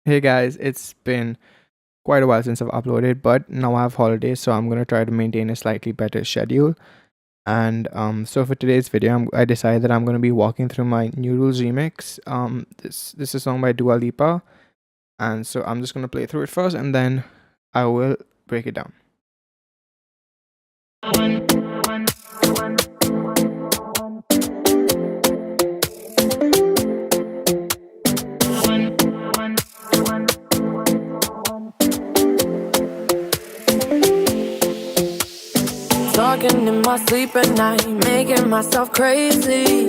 Hey guys, it's been quite a while since I've uploaded, but now I have holidays, so I'm gonna try to maintain a slightly better schedule. And so for today's video, I decided that I'm gonna be walking through my New Rules remix. This is a song by Dua Lipa, and so I'm just gonna play through it first, and then I will break it down. Talking in my sleep at night, making myself crazy.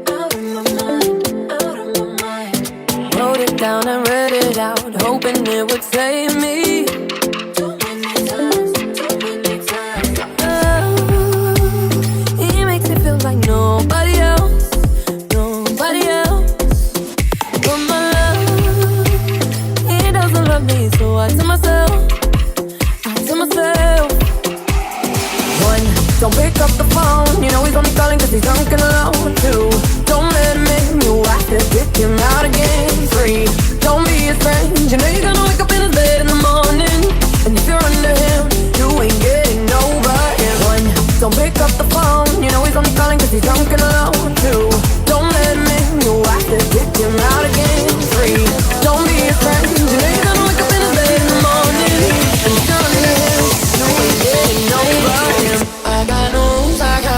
Out of my mind, out of my mind. Wrote it down and read it out, hoping it would save me. Too many times, too many times. Oh, he makes me feel like nobody else, nobody else. But my love, he doesn't love me, so I tell myself, don't pick up the phone, you know he's only calling cause he's drunk and alone. 2, don't let him in, you have to kick him out again. 3, don't be his friend, you know you're gonna wake up in his bed in the morning. And if you're under him, you ain't getting over him. 1, don't pick up the phone, you know he's only calling cause he's drunk and alone. 2, don't let him in, you have to kick him out again. 3, don't be his friend, you know you're gonna wake up in his bed in the morning. And if you're under him, you ain't getting over him. I got rules, I got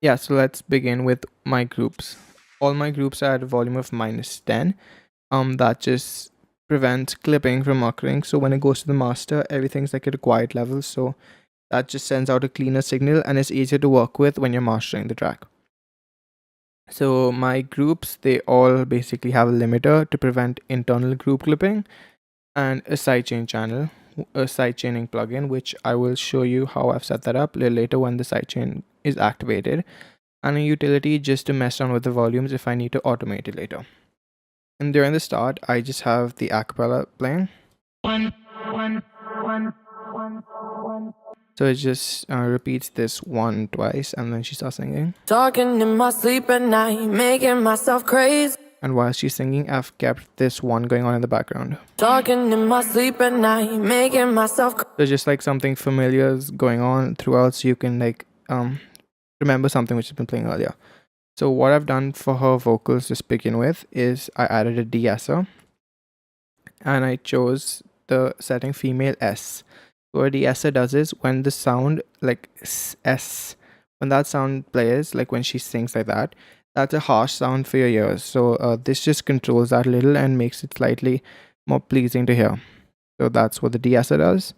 Yeah, so let's begin with my groups. All my groups are at a volume of -10. That just prevents clipping from occurring. So when it goes to the master, everything's like at a quiet level. So that just sends out a cleaner signal and it's easier to work with when you're mastering the track. So my groups, they all basically have a limiter to prevent internal group clipping and a sidechain channel, a sidechaining plugin, which I will show you how I've set that up a little later when the sidechain is activated, and a utility just to mess around with the volumes if I need to automate it later. And during the start, I just have the acapella playing. So it just repeats this 1 twice and then she starts singing. Talking in my sleep at night, making myself crazy. And while she's singing, I've kept this 1 going on in the background. Talking in my sleep at night, making myself so just like something familiar is going on throughout, so you can like remember something which has been playing earlier. So what I've done for her vocals to begin with is I added a de-esser and I chose the setting female S. So what a de-esser does is when the sound like S, when that sound plays, like when she sings like that, that's a harsh sound for your ears. So this just controls that a little and makes it slightly more pleasing to hear. So that's what the de-esser does.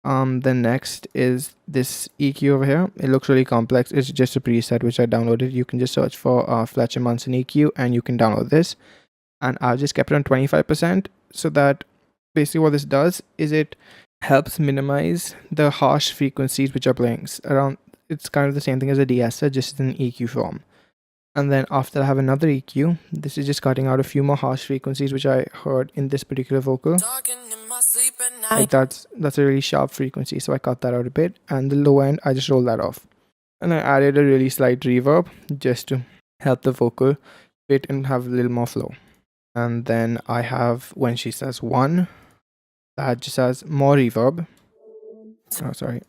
The next is this EQ over here. It looks really complex. It's just a preset which I downloaded. You can just search for Fletcher Munson EQ and you can download this. And I've just kept it on 25% so that basically what this does is it helps minimize the harsh frequencies which are playing around. It's kind of the same thing as a de-esser, just in EQ form. And then after I have another EQ, this is just cutting out a few more harsh frequencies which I heard in this particular vocal. Like that's a really sharp frequency, so I cut that out a bit, and the low end I just roll that off. And I added a really slight reverb just to help the vocal fit and have a little more flow. And then I have when she says 1, that just has more reverb. Oh, sorry.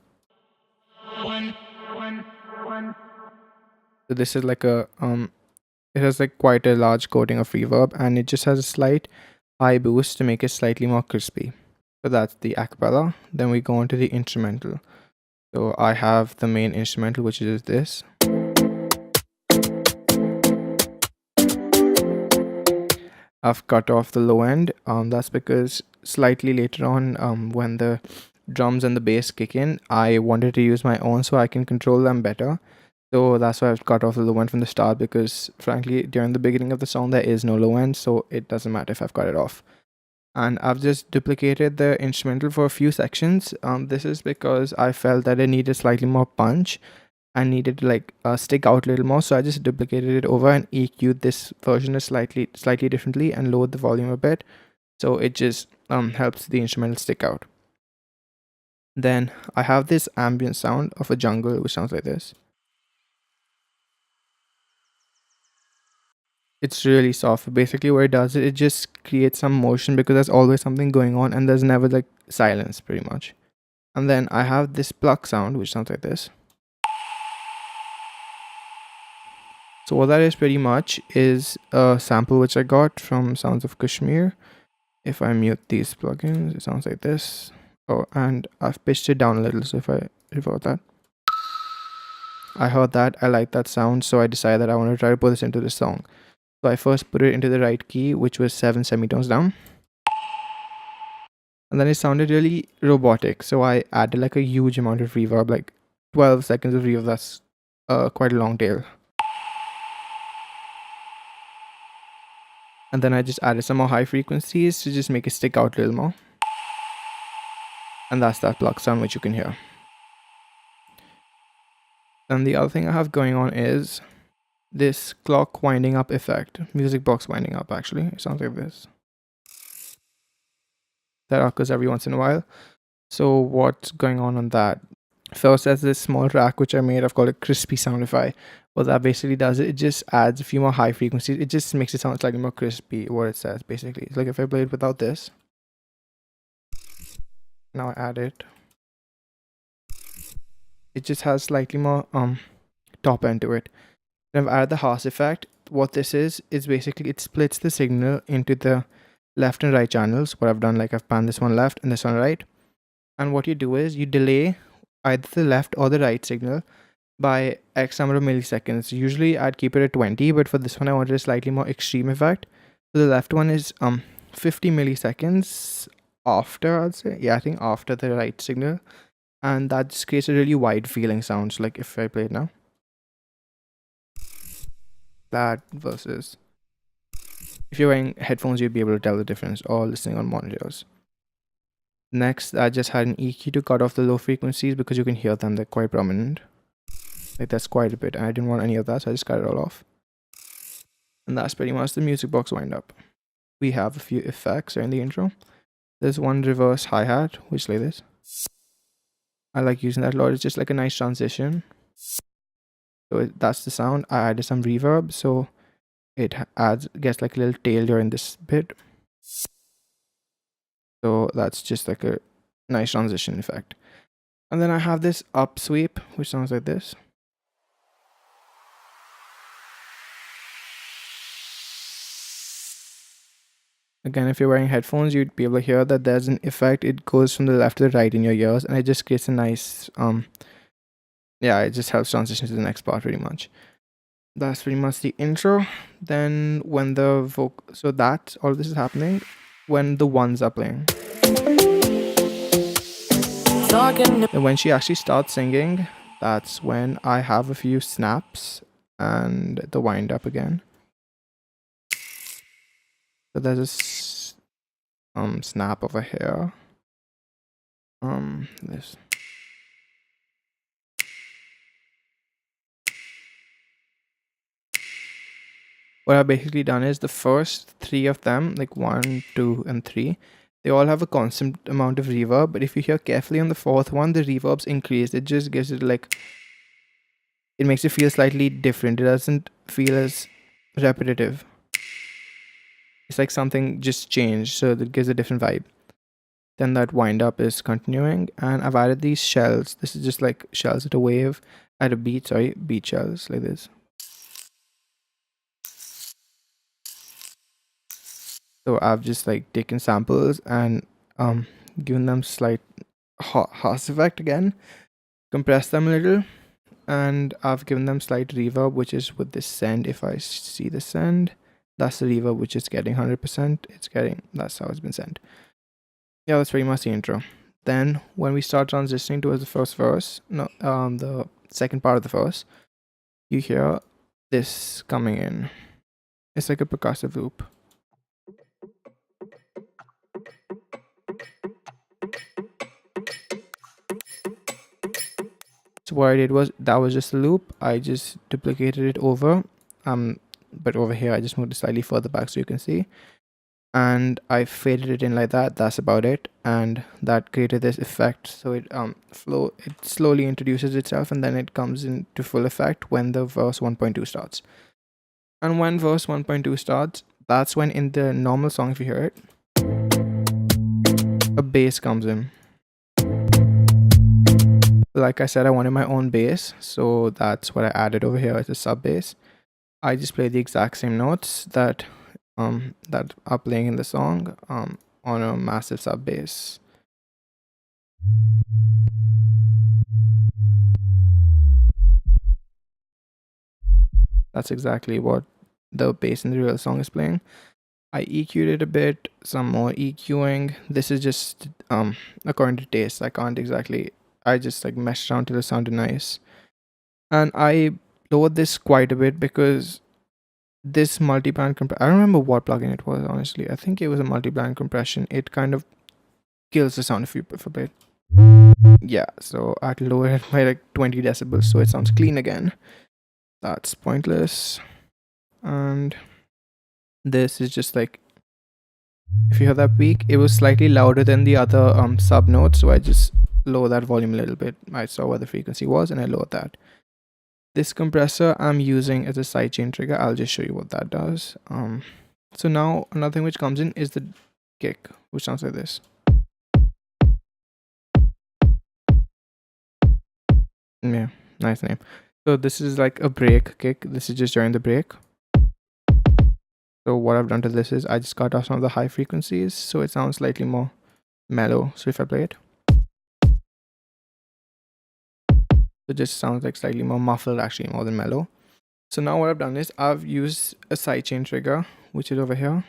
So this is like a it has like quite a large coating of reverb, and it just has a slight high boost to make it slightly more crispy. So that's the acapella. Then we go on to the instrumental. So I have the main instrumental, which is this. I've cut off the low end. That's because slightly later on, when the drums and the bass kick in, I wanted to use my own so I can control them better. So that's why I've cut off the low end from the start, because frankly during the beginning of the song there is no low end, so it doesn't matter if I've cut it off. And I've just duplicated the instrumental for a few sections. This is because I felt that it needed slightly more punch and needed to like stick out a little more, so I just duplicated it over and EQ'd this version slightly differently and lowered the volume a bit, so it just helps the instrumental stick out. Then I have this ambient sound of a jungle which sounds like this. It's really soft. Basically what it does is it just creates some motion, because there's always something going on and there's never like silence pretty much. And then I have this pluck sound which sounds like this. So what that is pretty much is a sample which I got from Sounds of Kashmir. If I mute these plugins, it sounds like this. Oh, and I've pitched it down a little, so if I revert that, I heard that, I like that sound, so I decided that I want to try to put this into the song. So I first put it into the right key, which was 7 semitones down. And then it sounded really robotic, so I added like a huge amount of reverb, like 12 seconds of reverb. That's quite a long tail. And then I just added some more high frequencies to just make it stick out a little more. And that's that pluck sound which you can hear. Then the other thing I have going on is this clock winding up effect, music box winding up. Actually, it sounds like this. That occurs every once in a while. So what's going on that? First, there's this small track which I made. I've called it crispy soundify. What that basically does, it just adds a few more high frequencies. It just makes it sound slightly more crispy. What it says basically, it's like if I play it without this. Now I add it. It just has slightly more top end to it. Then I've added the harsh effect. What this is basically it splits the signal into the left and right channels. What I've done, like I've panned this one left and this one right. And what you do is you delay either the left or the right signal by X number of milliseconds. Usually I'd keep it at 20, but for this one I wanted a slightly more extreme effect. So the left one is 50 milliseconds after, I'd say. Yeah, I think after the right signal. And that just creates a really wide feeling sound. So like if I play it now. That versus if you're wearing headphones, you'd be able to tell the difference, or listening on monitors. Next, I just had an EQ to cut off the low frequencies because you can hear them, they're quite prominent. Like that's quite a bit, and I didn't want any of that, so I just cut it all off. And that's pretty much the music box wind up. We have a few effects in the intro. There's one reverse hi-hat, which is like this. I like using that a lot. It's just like a nice transition. So that's the sound. I added some reverb, so it gets like a little tail during this bit. So that's just like a nice transition effect. And then I have this up sweep, which sounds like this. Again, if you're wearing headphones, you'd be able to hear that there's an effect. It goes from the left to the right in your ears, and it just creates a nice yeah, it just helps transition to the next part pretty much. That's pretty much the intro. Then when the so that all this is happening when the ones are playing. And when she actually starts singing, that's when I have a few snaps and the wind up again. So there's a snap over here. This. What I've basically done is the first three of them, like 1, 2, and 3, they all have a constant amount of reverb. But if you hear carefully on the fourth one, the reverb's increased. It just gives it like, it makes it feel slightly different. It doesn't feel as repetitive. It's like something just changed, so that gives a different vibe. Then that wind up is continuing, and I've added these shells. This is just like shells at a wave, at a beat, beat shells like this. So I've just like taken samples and given them slight harsh effect again, compressed them a little, and I've given them slight reverb, which is with this send. If I see the send, that's the reverb which is getting 100%. That's how it's been sent. Yeah, that's pretty much the intro. Then when we start transitioning towards the first verse, the second part of the verse, you hear this coming in. It's like a percussive loop. So what I did was, that was just a loop. I just duplicated it over. But over here I just moved it slightly further back so you can see. And I faded it in like that. That's about it. And that created this effect. So it it slowly introduces itself, and then it comes into full effect when the verse 1.2 starts. And when verse 1.2 starts, that's when in the normal song, if you hear it, a bass comes in. Like I said, I wanted my own bass, so that's what I added over here as a sub bass. I just play the exact same notes that are playing in the song on a massive sub bass. That's exactly what the bass in the real song is playing. I EQ'd it a bit, some more EQing. This is just according to taste. I just like meshed around till it sounded nice. And I lowered this quite a bit because this multi-band I don't remember what plugin it was, honestly. I think it was a multi-band compression. It kind of kills the sound if you play it. Yeah, so I had to lower it by like 20 decibels so it sounds clean again. That's pointless. And this is just like, if you hear that peak, it was slightly louder than the other sub notes, so I just lower that volume a little bit. I saw where the frequency was and I lowered that. This compressor I'm using as a sidechain trigger. I'll just show you what that does. So now another thing which comes in is the kick, which sounds like this. Yeah, nice name. So this is like a break kick. This is just during the break. So what I've done to this is I just cut off some of the high frequencies so it sounds slightly more mellow. So if I play it, it just sounds like slightly more muffled, actually more than mellow. So now what I've done is I've used a sidechain trigger, which is over here,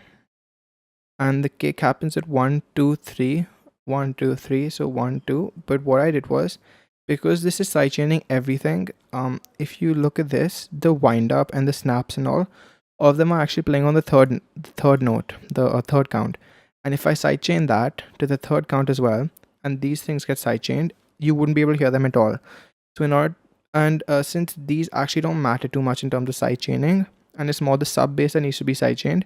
and the kick happens at 1 2 3 1 2 3, so 1 2. But what I did was, because this is sidechaining everything, if you look at this, the wind up and the snaps and all of them are actually playing on the third note, the third count. And if I sidechain that to the third count as well, and these things get sidechained, you wouldn't be able to hear them at all. So in order, and since these actually don't matter too much in terms of sidechaining, and it's more the sub bass that needs to be sidechained,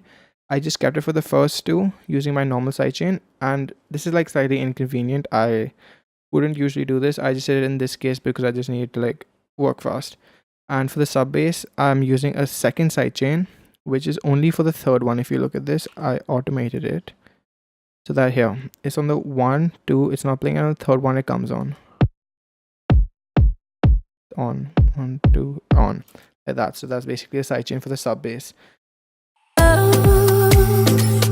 I just kept it for the first two using my normal sidechain. And this is like slightly inconvenient. I wouldn't usually do this. I just did it in this case because I just needed to like work fast. And for the sub bass, I'm using a second sidechain, which is only for the third one. If you look at this, I automated it so that here it's on the 1 2, it's not playing, and on the third one it comes on 1 2 on, like that. So that's basically a sidechain for the sub bass.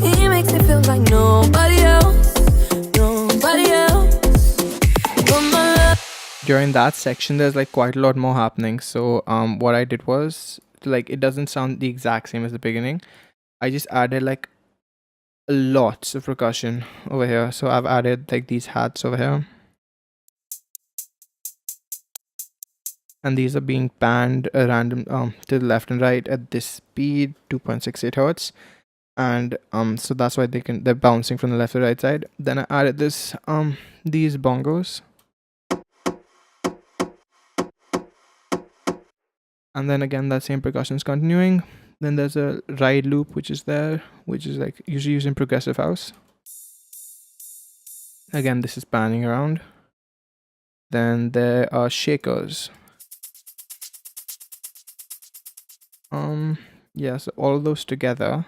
It makes it feel like nobody else. During that section, there's like quite a lot more happening. So what I did was, like, it doesn't sound the exact same as the beginning. I just added like lots of percussion over here. So I've added like these hats over here, and these are being panned random to the left and right at this speed, 2.68 hertz. And so that's why they're bouncing from the left to right side. Then I added this these bongos, and then again that same percussion is continuing. Then there's a ride loop which is there, which is like usually used in progressive house. Again, this is panning around. Then there are shakers. Yeah, so all of those together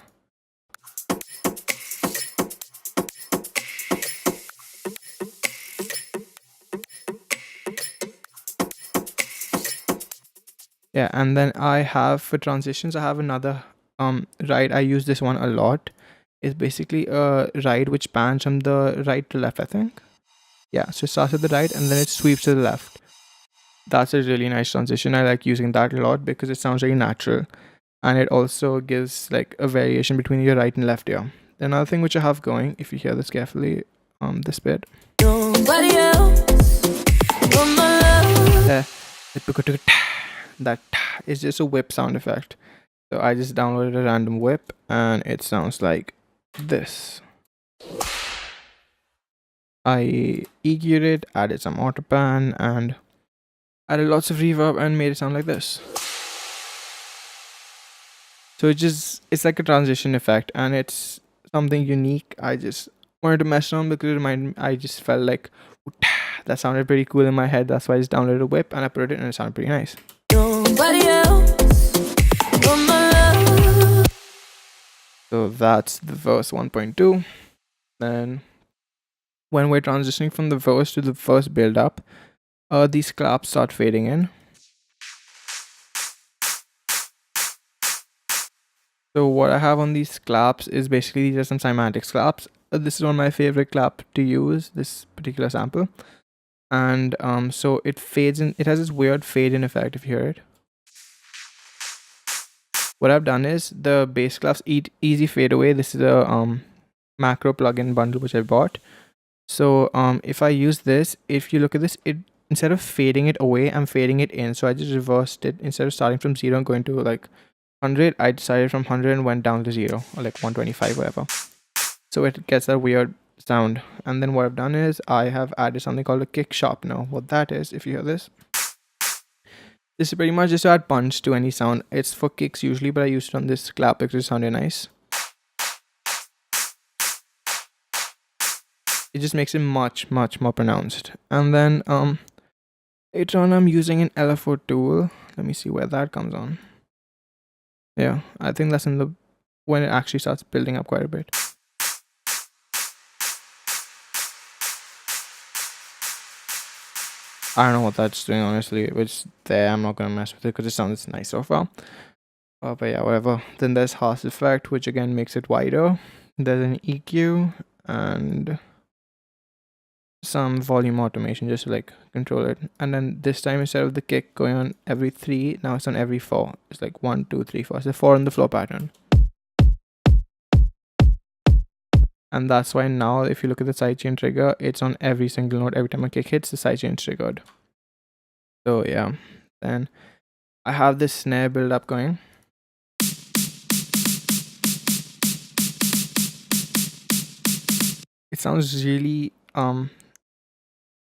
yeah. And then I have, for transitions, I have another ride. I use this one a lot. It's basically a ride which pans from the right to left, I think. Yeah, so it starts at the right and then it sweeps to the left. That's a really nice transition. I like using that a lot because it sounds very natural, and it also gives like a variation between your right and left ear. Another thing which I have going, if you hear this carefully, this bit. Nobody else, that It's just a whip sound effect. So I just downloaded a random whip and it sounds like this. I EQ'd it, added some autopan, and added lots of reverb and made it sound like this. So it's like a transition effect and it's something unique. I just wanted to mess around because it reminded me, I just felt like that sounded pretty cool in my head. That's why I just downloaded a whip and I put it in and it sounded pretty nice. Nobody else but my love. So that's the verse 1.2. Then when we're transitioning from the verse to the verse build up, these claps start fading in. So what I have on these claps is basically just some cymatics claps. This is one of my favorite clap to use, this particular sample. And so it fades in, it has this weird fade in effect if you hear it. What I've done is the bass claps easy fade away. This is a macro plugin bundle which I bought. So if I use this, if you look at this, it instead of fading it away, I'm fading it in. So I just reversed it. Instead of starting from 0 and going to like 100, I decided from 100 and went down to 0 or like 125, whatever. So it gets that weird sound. And then what I've done is I have added something called a kick sharpener. What that is, if you hear this, this is pretty much just to add punch to any sound. It's for kicks usually, but I used it on this clap because it sounded nice. It just makes it much more pronounced. And then later on I'm using an LFO tool. Let me see where that comes on. Yeah, I think that's in the when it actually starts building up quite a bit. I don't know what that's doing, honestly. It's there. I'm not gonna mess with it because it sounds nice so far. But yeah, whatever. Then there's harsh effect, which again makes it wider. There's an EQ and some volume automation just to like control it. And then this time, instead of the kick going on every 3, now it's on every 4. It's like 1 2 3 4. It's a 4 on the floor pattern. And that's why now if you look at the sidechain trigger, it's on every single note. Every time a kick hits, the sidechain's triggered. So yeah, then I have this snare build up going. It sounds really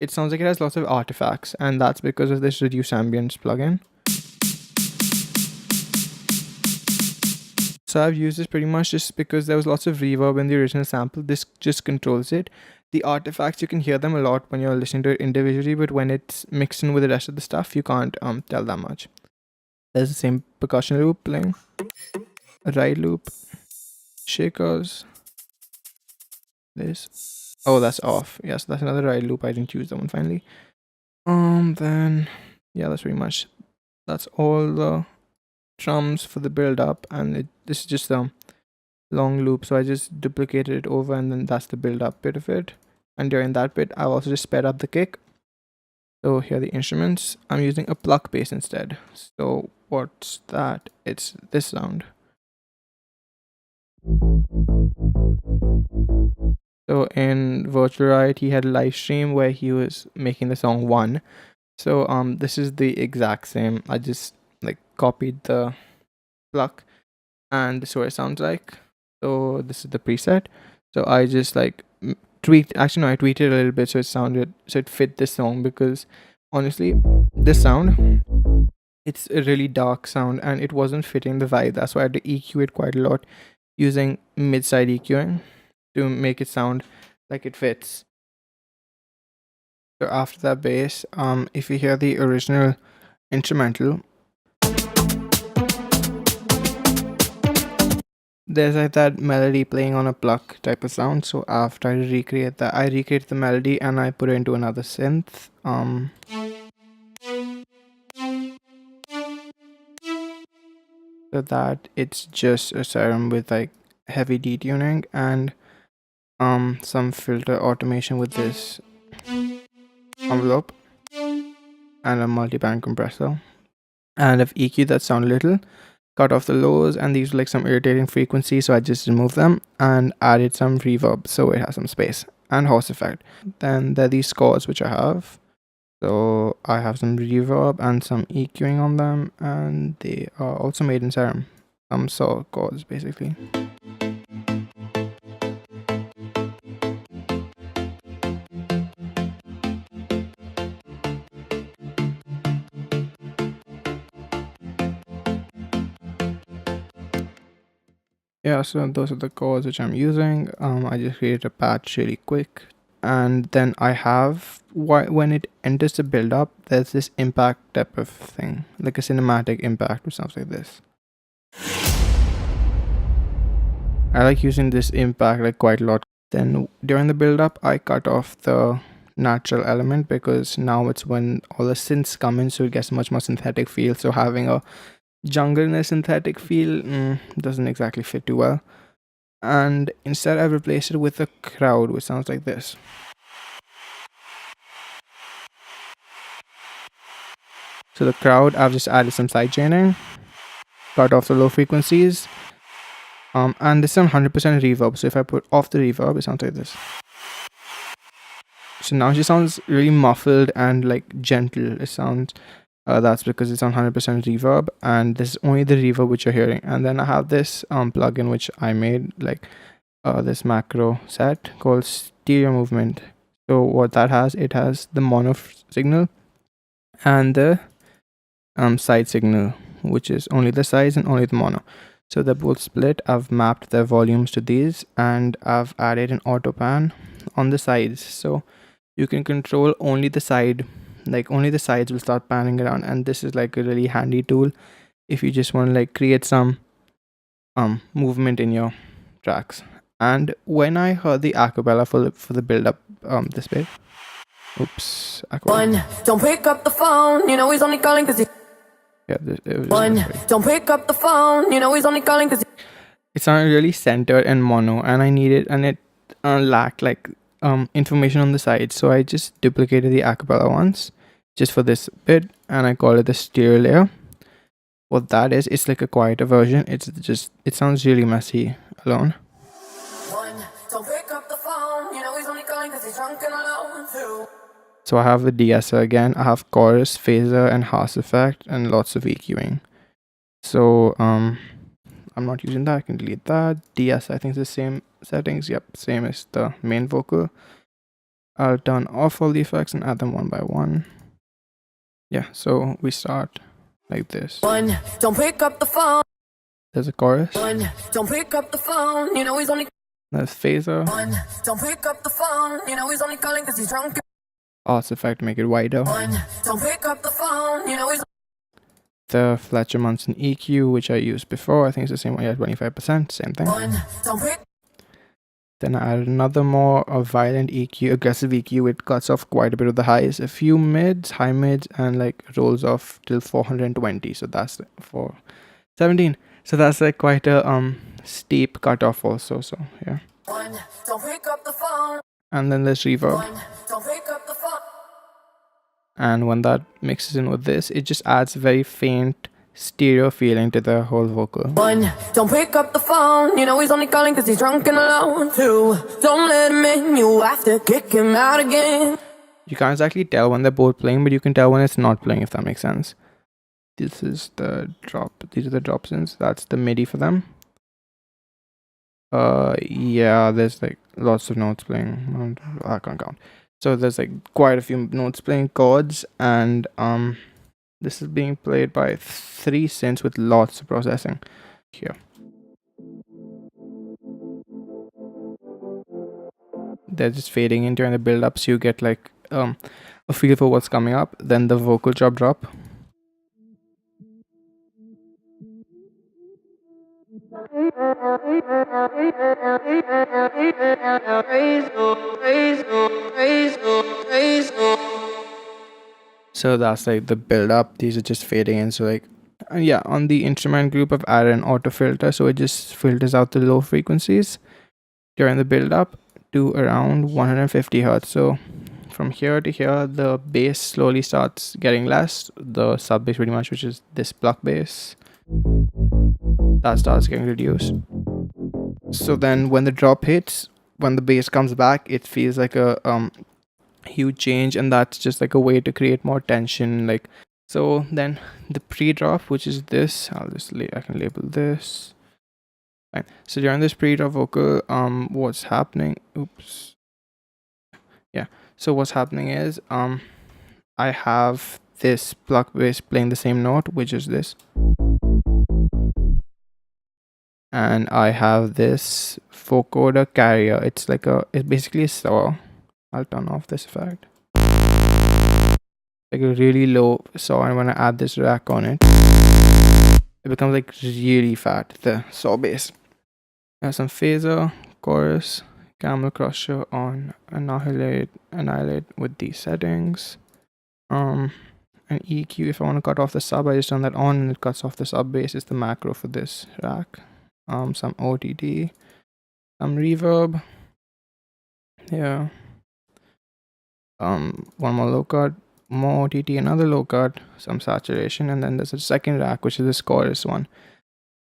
it sounds like it has lots of artifacts, and that's because of this reduce ambience plugin. So I've used this pretty much just because there was lots of reverb in the original sample. This just controls it. The artifacts, you can hear them a lot when you're listening to it individually, but when it's mixed in with the rest of the stuff, you can't tell that much. There's the same percussion loop playing, a ride loop, shakers, this. Oh, that's off. Yes, yeah, so that's another ride loop. I didn't use that one finally. Then yeah, that's pretty much, that's all the drums for the build up, and this is just a long loop, so I just duplicated it over, and then that's the build up bit of it. And during that bit, I've also just sped up the kick. So here are the instruments. I'm using a pluck bass instead. So what's that? It's this sound. So in Virtual Riot, he had a live stream where he was making the song 1. So this is the exact same. I just like copied the pluck, and this is what it sounds like. So this is the preset. So I just like tweaked. Actually, no, I tweaked it a little bit so it fit this song, because honestly, this sound, it's a really dark sound and it wasn't fitting the vibe. That's why I had to EQ it quite a lot using mid-side EQing to make it sound like it fits. So after that bass, if you hear the original instrumental, there's like that melody playing on a pluck type of sound. So after I recreate that, I recreate the melody and I put it into another synth. So that it's just a serum with like heavy detuning and some filter automation with this envelope and a multi-band compressor. And I've EQ'd that sound a little, cut off the lows, and these were like some irritating frequencies, so I just removed them and added some reverb so it has some space, and horse effect. Then there are these scores which I have. So I have some reverb and some EQing on them, and they are also made in Serum. Saw chords basically. Yeah, so those are the chords which I'm using. I just created a patch really quick, and then I have when it enters the build up, there's this impact type of thing, like a cinematic impact or something like this. I like using this impact like quite a lot. Then during the build up, I cut off the natural element because now it's when all the synths come in, so it gets much more synthetic feel. So having a jungle in a synthetic feel doesn't exactly fit too well. And instead I've replaced it with a crowd, which sounds like this. So the crowd, I've just added some side chaining, cut off the low frequencies, and this is on 100% reverb. So if I put off the reverb, it sounds like this. So now it just sounds really muffled and like gentle. It sounds that's because it's on 100% reverb, and this is only the reverb which you're hearing. And then I have this plugin which I made, like this macro set called stereo movement. So what that has, it has the mono signal and the side signal, which is only the sides and only the mono. So they're both split. I've mapped their volumes to these, and I've added an auto pan on the sides, so you can control only the side, like only the sides will start panning around. And this is like a really handy tool if you just want to like create some movement in your tracks. And when I heard the acapella for the build up this bit, oops, acapella. Don't pick up the phone, you know he's only calling cause he... Yeah, it was don't pick up the phone, you know he's only calling cause he... It sounded really centered and mono, and I needed, and it lacked like information on the side, so I just duplicated the acapella once just for this bit, and I call it the stereo layer. What that is, it's like a quieter version. It sounds really messy alone. Don't pick up the phone, you know he's only calling cause he's drunk and alone too. So I have the de-esser again. I have chorus, phaser, and harsh effect, and lots of EQing. So I'm not using that. I can delete that. De-esser, I think it's the same settings. Yep, same as the main vocal. I'll turn off all the effects and add them one by one. Yeah, so we start like this. Don't pick up the phone. There's a chorus. Don't pick up the phone, you know he's only... There's phaser. Don't pick up the phone, you know he's only calling cause he's drunk. Harsh effect, make it wider. Don't pick up the phone, you know he's... The Fletcher Munson EQ, which I used before, I think it's the same one. Yeah, 25%, same thing. Don't pick... Then I added another more violent EQ, aggressive EQ. It cuts off quite a bit of the highs, a few mids, high mids, and like rolls off till 420. So that's for 17. So that's like quite a steep cutoff also. So yeah. Don't pick up the phone. And then there's reverb. Don't pick up the phone. And when that mixes in with this, it just adds very faint stereo feeling to the whole vocal. Don't pick up the phone, you know he's only calling cause he's drunk and alone too. Don't let him in, you have to kick him out again. You can't exactly tell when they're both playing, but you can tell when it's not playing, if that makes sense. This is the drop. These are the drop synths. That's the MIDI for them. Yeah, there's like lots of notes playing. I can't count. So there's like quite a few notes playing, chords, and this is being played by 3 synths with lots of processing here. They're just fading in during the build up, so you get like a feel for what's coming up. Then the vocal drop. So that's like the build up. These are just fading in. So like, yeah, on the instrument group I've added an auto filter, so it just filters out the low frequencies during the build up to around 150 hertz. So from here to here, the bass slowly starts getting less. The sub bass pretty much, which is this pluck bass, that starts getting reduced. So then when the drop hits, when the bass comes back, it feels like a huge change, and that's just like a way to create more tension. Like, so then the pre-drop, which is this, I can label this. Fine. So during this pre-drop vocal, what's happening? Oops. Yeah. So what's happening is I have this pluck bass playing the same note, which is this, and I have this vocoder carrier. It's basically a saw. I'll turn off this effect. Like a really low saw, and when I add this rack on it, it becomes like really fat, the saw bass. I have some phaser, chorus, camel crusher on annihilate with these settings. And EQ, if I want to cut off the sub, I just turn that on and it cuts off the sub bass. It's the macro for this rack. Some OTT, some reverb. Yeah. One more low cut, more OTT, another low cut, some saturation, and then there's a second rack, which is this chorus one.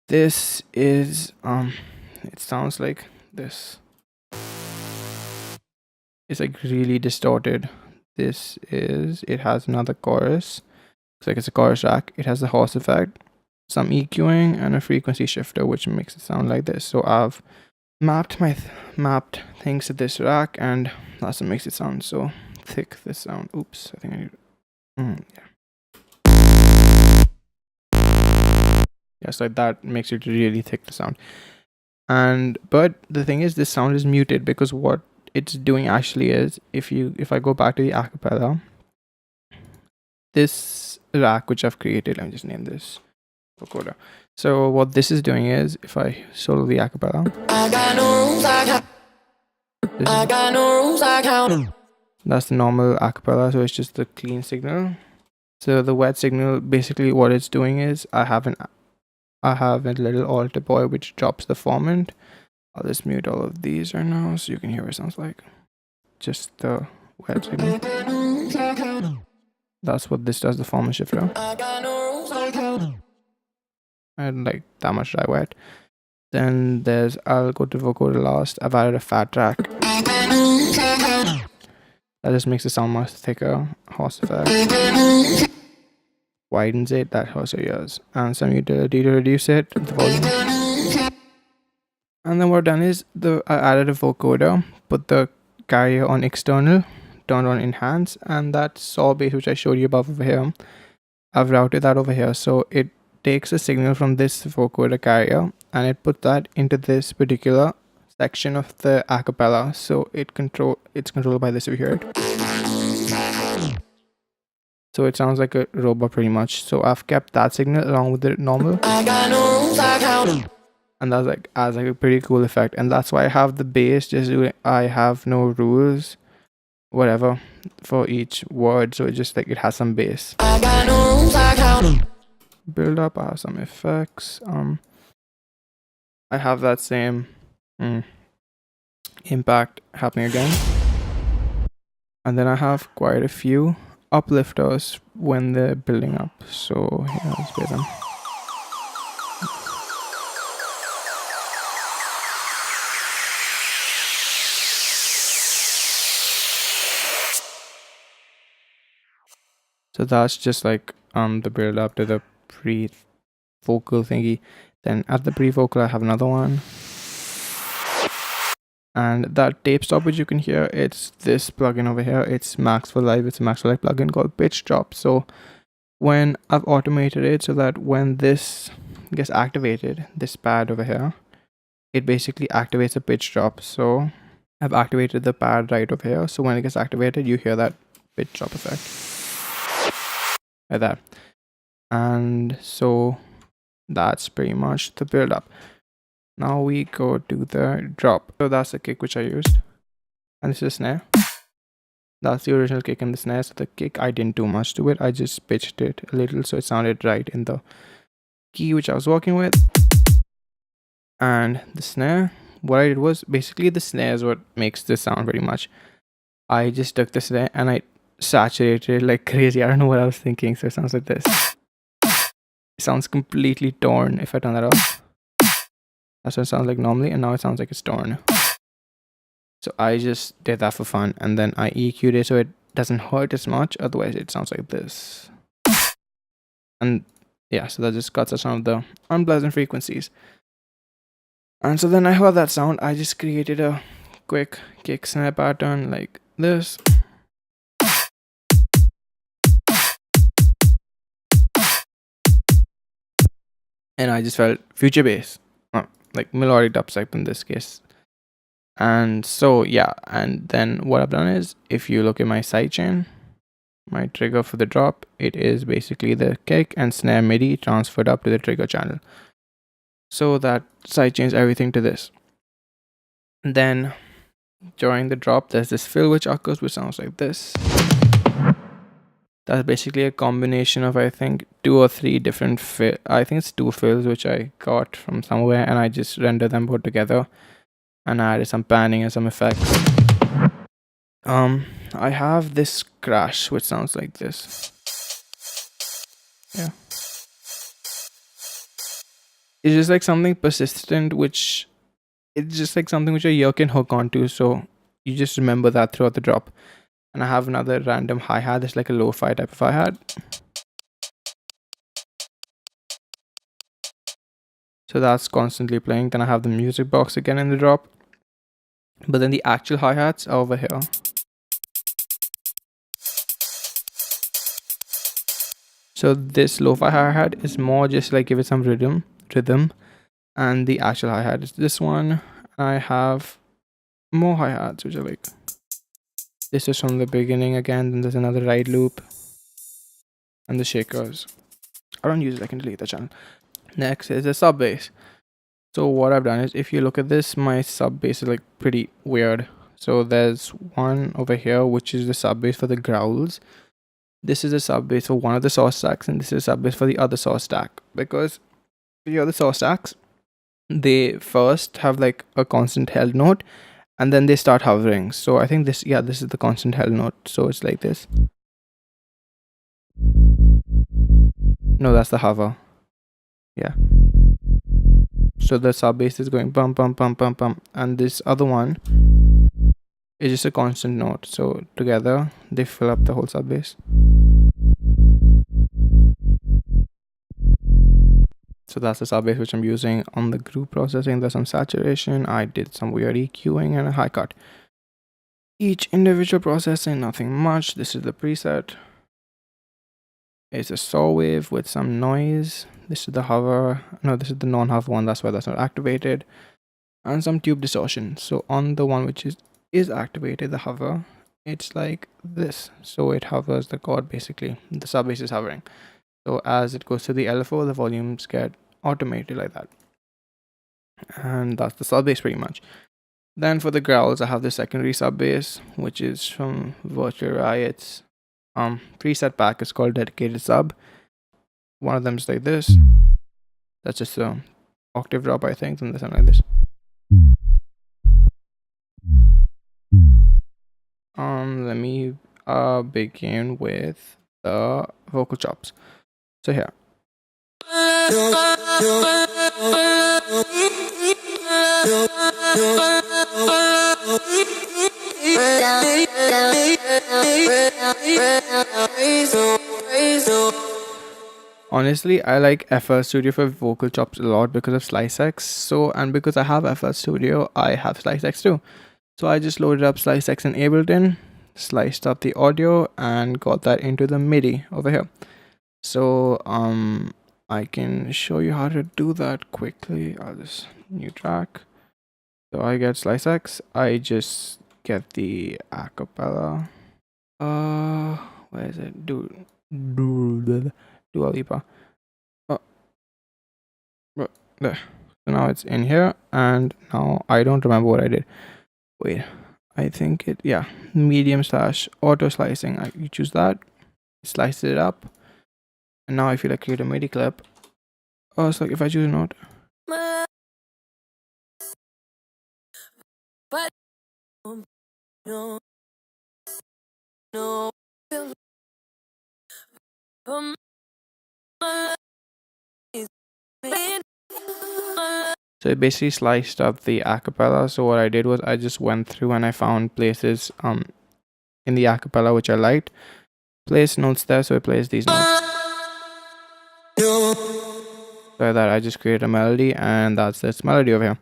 This is it sounds like this. It's like really distorted. It has another chorus. Looks like it's a chorus rack. It has the horse effect, some EQing, and a frequency shifter, which makes it sound like this. So I've mapped things to this rack, and that's what makes it sound so thick. This sound. Oops, I think I need. Yes, like that makes it really thick, the sound. But the thing is, this sound is muted because what it's doing actually is, if I go back to the acapella, this rack which I've created, let me just name this vocoder. So what this is doing is, if I solo the acapella, that's the normal acapella, so it's just the clean signal. So the wet signal, basically what it's doing is, I have a little alter boy which drops the formant. I'll just mute all of these right now so you can hear what it sounds like. Just the wet signal. That's what this does, the formant shifter. And like that much dry wet. Then I'll go to vocoder last. I've added a fat track. That just makes it sound much thicker. Horse effect. Widens it, that hurts your ears. And some utility to reduce it, the volume. And then what I've done is, I added a vocoder, put the carrier on external, turned on enhance, and that saw bass which I showed you above over here, I've routed that over here. So it takes a signal from this vocoder carrier and it puts that into this particular section of the acapella. So it's controlled by this, if you hear it. So it sounds like a robot pretty much. So I've kept that signal along with the normal. And that's like adds like a pretty cool effect. And that's why I have the bass just doing, I have no rules, whatever, for each word. So it just like, it has some bass. Build up, I have some effects. I have that same impact happening again. And then I have quite a few uplifters when they're building up. So yeah, let's play them. So that's just like the build up to the pre-vocal thingy. Then at the pre-vocal I have another one. And that tape stop which you can hear, it's this plugin over here. It's Max for Live. It's a Max for Live plugin called Pitch Drop. So when I've automated it so that when this gets activated, this pad over here, it basically activates a pitch drop. So I've activated the pad right over here. So when it gets activated, you hear that pitch drop effect. Like that. And so that's pretty much the build up. Now we go to the drop. So that's the kick which I used, and this is snare. That's the original kick and the snare. So the kick, I didn't do much to it, I just pitched it a little so it sounded right in the key which I was working with. And the snare, what I did was, basically the snare is what makes this sound pretty much. I just took the snare and I saturated it like crazy. I don't know what I was thinking. So it sounds like this. It sounds completely torn if I turn that off. That's what it sounds like normally, and now it sounds like it's torn. So I just did that for fun, and then I EQ'd it so it doesn't hurt as much. Otherwise, it sounds like this. And yeah, so that just cuts out some of the unpleasant frequencies. And so then I heard that sound. I just created a quick kick snare pattern like this. And I just felt future bass, like melodic dubstep in this case. And so yeah, and then what I've done is, if you look at my sidechain, my trigger for the drop, it is basically the kick and snare MIDI transferred up to the trigger channel. So that sidechains everything to this. And then during the drop, there's this fill which occurs, which sounds like this. That's basically a combination of, I think, 2 or 3 different I think it's 2 fills which I got from somewhere, and I just render them both together, and I added some panning and some effects. I have this crash which sounds like this. Yeah, it's just like something persistent, which it's just like something which your ear can hook onto, so you just remember that throughout the drop. And I have another random hi-hat. It's like a lo-fi type of hi-hat. So that's constantly playing. Then I have the music box again in the drop. But then the actual hi-hats are over here. So this lo-fi hi-hat is more just like give it some rhythm. And the actual hi-hat is this one. I have more hi-hats which are like, this is from the beginning again. Then there's another ride loop. And the shakers. I don't use it, I can delete the channel. Next is the sub bass. So what I've done is, if you look at this, my sub bass is like pretty weird. So there's one over here which is the sub bass for the growls. This is the sub bass for one of the saw stacks, and this is the sub bass for the other saw stack. Because the other saw stacks, they first have like a constant held note, and then they start hovering. So I think this, yeah, this is the constant held note. So it's like this. No, that's the hover. Yeah. So the sub bass is going bum bum bum bum bum, and this other one is just a constant note. So together they fill up the whole sub bass. So that's the sub bass which I'm using on the group processing. There's some saturation. I did some weird EQing and a high cut. Each individual processing, nothing much. This is the preset. It's a saw wave with some noise. This is the hover. No, this is the non-hover one. That's why that's not activated. And some tube distortion. So on the one which is activated, the hover, it's like this. So it hovers the chord basically. The sub bass is hovering. So as it goes to the LFO, the volumes get automated like that. And that's the sub bass pretty much. Then for the growls, I have the secondary sub bass, which is from Virtual Riot's preset pack. Is called dedicated sub. One of them is like this. That's just a octave drop, I think, and something like this. Let me begin with the vocal chops. So here. Honestly, I like FL Studio for vocal chops a lot because of SliceX. So, and because I have FL Studio, I have SliceX too. So I just loaded up SliceX in Ableton, sliced up the audio, and got that into the MIDI over here. So I can show you how to do that quickly. I'll just new track. So I get SliceX. I just get the acapella. Where is it? Dua Lipa. There. So now it's in here, and now I don't remember what I did. Wait, I think it, yeah, medium / auto slicing. You choose that, slice it up, and now I feel like create a MIDI clip. Oh, it's like if I choose a note. So it basically sliced up the acapella. So what I did was I just went through and I found places in the acapella which I liked. Place notes there, so it plays these notes. So that I just created a melody, and that's this melody over here.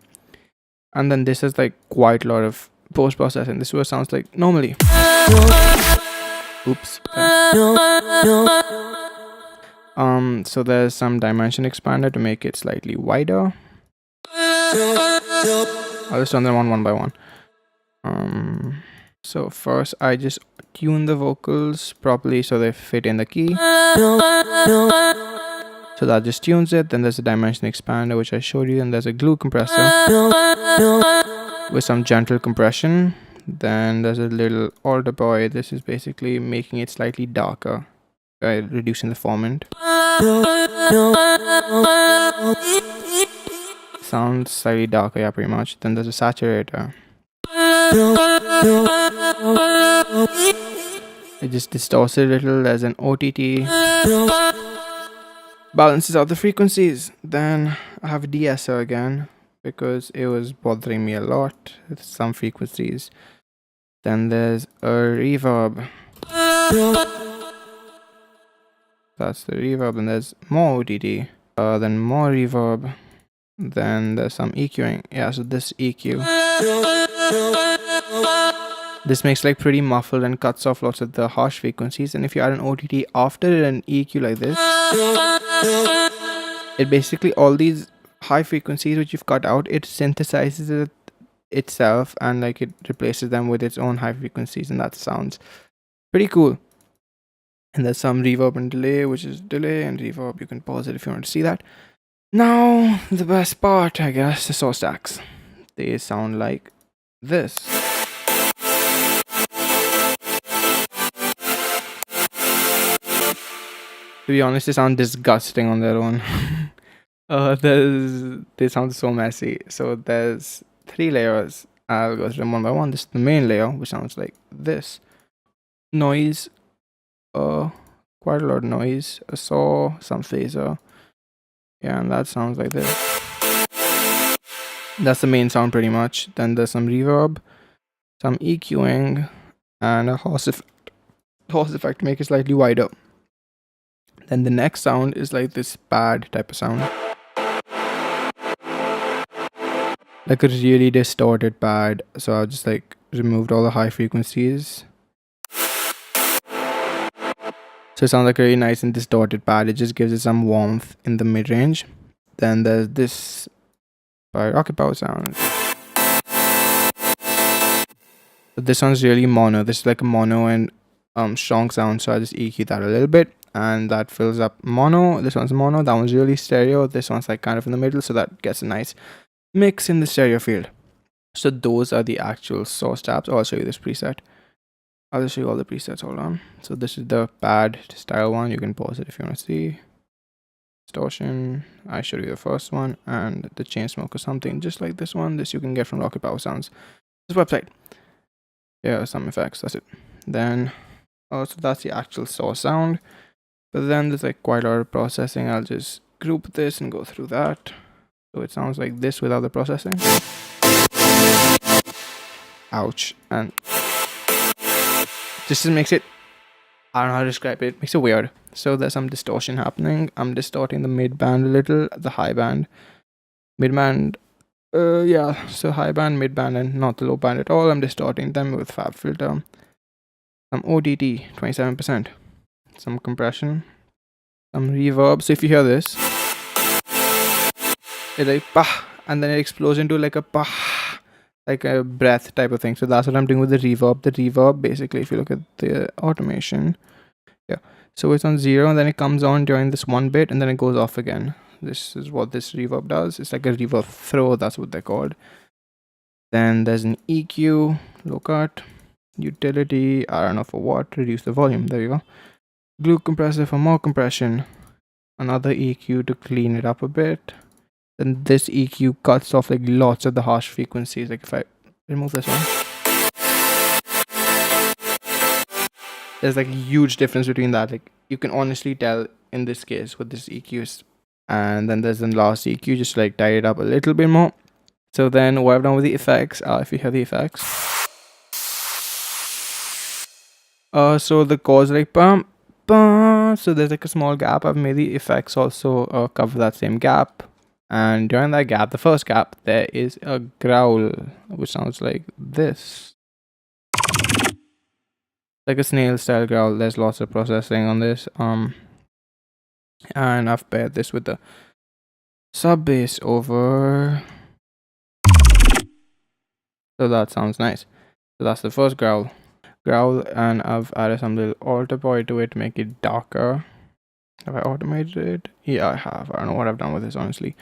And then this is like quite a lot of post-processing. This is what it sounds like normally. Oops. So there's some dimension expander to make it slightly wider. I'll just turn them on one by one. So first I just tune the vocals properly so they fit in the key. So that just tunes it. Then there's a dimension expander which I showed you, and there's a glue compressor with some gentle compression. Then there's a little alter boy. This is basically making it slightly darker by reducing the formant. Sounds slightly darker, yeah, pretty much. Then there's a saturator. It just distorts it a little. There's an OTT. Balances out the frequencies. Then I have a de-esser again because it was bothering me a lot with some frequencies. Then there's a reverb. That's the reverb. And there's more OTT. Then more reverb. Then there's some EQing. Yeah, so this EQ. This makes like pretty muffled and cuts off lots of the harsh frequencies. And if you add an OTT after an EQ like this, it basically, all these high frequencies which you've cut out, it synthesizes it itself and like it replaces them with its own high frequencies, and that sounds pretty cool. And there's some reverb and delay, which is delay and reverb. You can pause it if you want to see that. Now the best part, I guess, the saw stacks. They sound like this. To be honest, they sound disgusting on their own. They sound so messy. So there's 3 layers. I'll go through them one by one. This is the main layer, which sounds like this. Noise, quite a lot of noise. A saw, some phaser. Yeah, and that sounds like this. That's the main sound pretty much. Then there's some reverb, some EQing, and a horse effect. Horse effect to make it slightly wider. Then the next sound is like this pad type of sound. Like a really distorted pad. So I just like removed all the high frequencies. So it sounds like a really nice and distorted pad. It just gives it some warmth in the mid-range. Then there's this by rocket power sound. So this one's really mono. This is like a mono and strong sound. So I just EQ that a little bit, and that fills up mono. This one's mono. That one's really stereo. This one's like kind of in the middle, so that gets a nice mix in the stereo field. So those are the actual source tabs. Oh, I'll show you this preset. I'll just show you all the presets. Hold on. So this is the pad style one. You can pause it if you want to see. Distortion. I showed you the first one, and the chain smoke or something just like this one. This you can get from Rocket Power Sounds. This website. Yeah, some effects. That's it. Then, so that's the actual source sound. But then there's like quite a lot of processing. I'll just group this and go through that. So it sounds like this without the processing. Ouch. And this just makes it, I don't know how to describe it. Makes it weird. So there's some distortion happening. I'm distorting the mid band a little, the high band. Mid band, yeah. So high band, mid band, and not the low band at all. I'm distorting them with Fab Filter. Some OTT, 27%. Some compression. Some reverb. So if you hear this, it's like bah, and then it explodes into like a bah, like a breath type of thing. So that's what I'm doing with the reverb. The reverb, basically, if you look at the automation, yeah. So it's on 0, and then it comes on during this one bit, and then it goes off again. This is what this reverb does. It's like a reverb throw. That's what they're called. Then there's an EQ, low cut, utility. I don't know for what. Reduce the volume. There you go. Glue compressor for more compression. Another EQ to clean it up a bit. Then this EQ cuts off like lots of the harsh frequencies. Like if I remove this one, there's like a huge difference between that. Like you can honestly tell in this case what this EQ is and then there's the last EQ, just like tie it up a little bit more. So then what I've done with the effects, if you hear the effects, so the chords like bum bum, so there's like a small gap. I've made the effects also cover that same gap, and during that gap, the first gap, there is a growl which sounds like this, like a snail style growl. There's lots of processing on this, and I've paired this with the sub bass over, so that sounds nice. So that's the first growl, and I've added some little alter point to it to make it darker. Have I automated it? Yeah, I have. I don't know what I've done with this, honestly.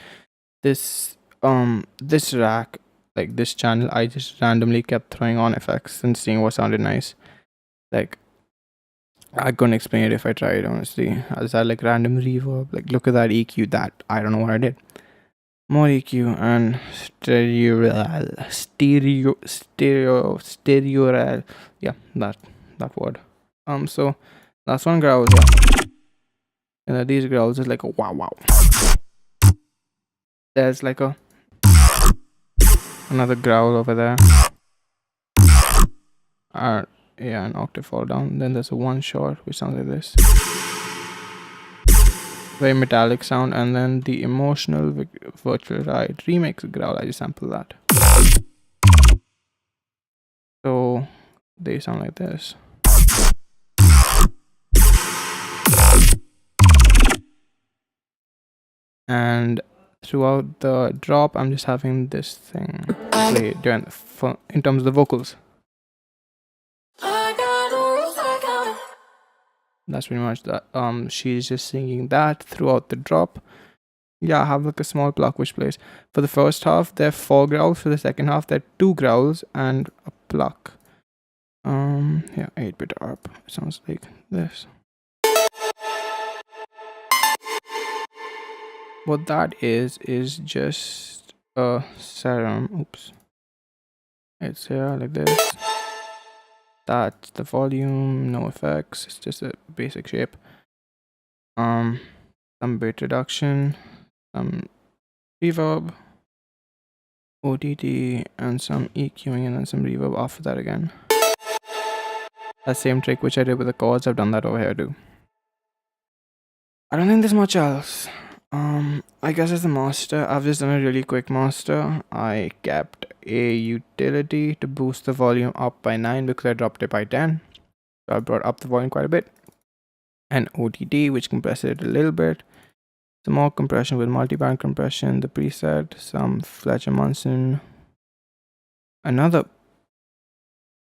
This rack, like this channel, I just randomly kept throwing on effects and seeing what sounded nice. Like, I couldn't explain it if I tried, honestly. I just had like random reverb. Like, look at that EQ. That I don't know what I did. More EQ and stereo. Yeah, that word. So that's one growl. Yeah. And these growls is like a wow. There's like another growl over there. Yeah, an octave fall down. Then there's a one shot which sounds like this. Very metallic sound, and then the emotional virtual ride remix growl. I just sample that. So they sound like this. And throughout the drop, I'm just having this thing play during in terms of the vocals. That's pretty much that. She's just singing that throughout the drop. Yeah, I have like a small pluck which plays. For the first half, there are 4 growls. For the second half, there are 2 growls and a pluck. Yeah, 8-bit ARP. Sounds like this. What that is just a serum. Oops. It's here like this. That's the volume, no effects. It's just a basic shape. Some bit reduction, some reverb, OTT, and some EQing, and then some reverb after that again. That same trick which I did with the chords, I've done that over here too. I don't think there's much else. I guess as a master, I've just done a really quick master. I kept a utility to boost the volume up by 9 because I dropped it by 10. So I brought up the volume quite a bit. An OTT which compressed it a little bit. Some more compression with multiband compression, the preset, some Fletcher Munson, another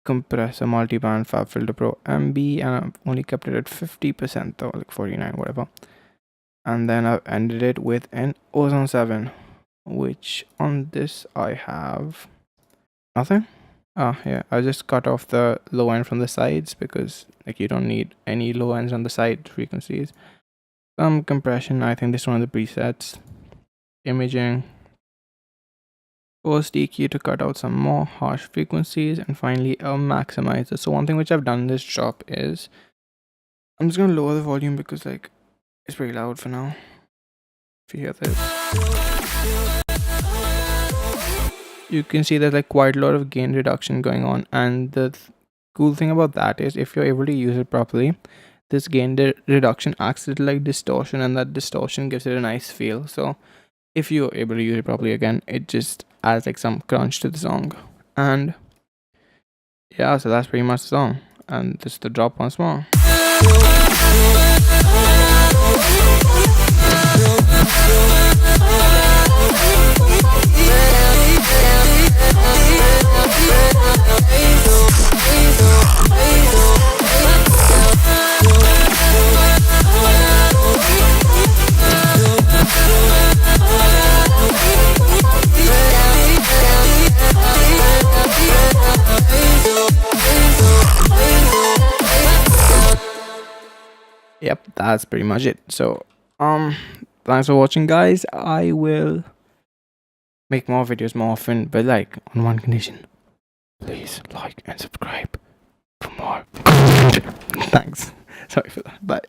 compressor multiband Fab Filter Pro MB, and I've only kept it at 50% though, like 49, whatever. And then I've ended it with an Ozone 7, which on this I have nothing. Yeah, I just cut off the low end from the sides because like you don't need any low ends on the side frequencies. Some compression, I think this is one of the presets. Imaging. Post EQ to cut out some more harsh frequencies, and finally a maximizer. So one thing which I've done in this drop is I'm just gonna lower the volume because like it's pretty loud for now. If you hear this, you can see there's like quite a lot of gain reduction going on, and the cool thing about that is if you're able to use it properly, this gain reduction acts little like distortion, and that distortion gives it a nice feel. So if you're able to use it properly, again, it just adds like some crunch to the song. And yeah, so that's pretty much the song, and this is the drop once more. Yep, that's pretty much it. So thanks for watching, guys. I will make more videos more often, but like on one condition: please like and subscribe for more. Thanks. Sorry for that. Bye.